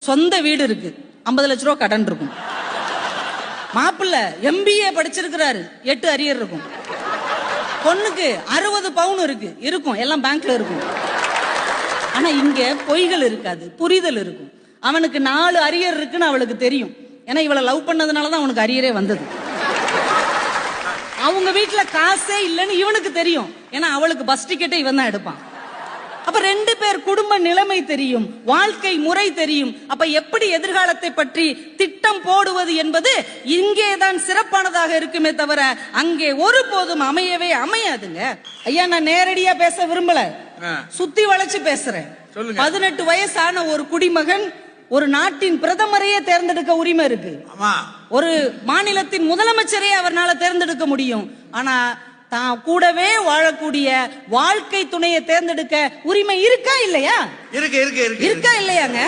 சொந்த வீடு இருக்கு, 50 லட்ச ரூபா கடன் இருக்கும். மாப்பிள்ளை MBA படிச்சிருக்கிறாரு, 8 அரியர் இருக்கும். பொண்ணுக்கு 60 பவுன் இருக்கும், எல்லாம் பேங்க்ல இருக்கும். ஆனா இங்க பொய்கள் இருக்காது, புரிதல் இருக்கும். அவனுக்கு 4 அரியர் இருக்குன்னு அவளுக்கு தெரியும். ஏன்னா இவளை லவ் பண்ணதுனாலதான் அவனுக்கு அரியரே வந்தது. அவங்க வீட்டுல காசே இல்லைன்னு இவனுக்கு தெரியும். ஏன்னா அவளுக்கு பஸ் டிக்கெட்டை இவன் தான் எடுப்பான். அப்ப 2 பேர் குடும்ப நிலைமை தெரியும், வாழ்க்கை முறை தெரியும். அப்ப எப்படி எதிர்காலத்தை பற்றி திட்டம் போடுவது என்பது இங்கேதான் சிறப்பானதாக இருக்குமே தவிர அங்கே ஒருபோதும் அமையவே அமையாதுங்க. ஐயா, நான் நேரடியா பேச விரும்பல, சுத்தி வளைச்சு பேசுறேன். 18 வயசான ஒரு குடிமகன் ஒரு நாட்டின் பிரதமரையே தேர்ந்தெடுக்க உரிமை இருக்கு. ஒரு மாநிலத்தின் முதலமைச்சரையே அவர்னால தேர்ந்தெடுக்க முடியும். ஆனா தான் கூடவே வாழக்கூடிய வாழ்க்கை துணையை தேர்ந்தெடுக்க உரிமை இருக்கா இல்லையா? இருக்கா இல்லையாங்க?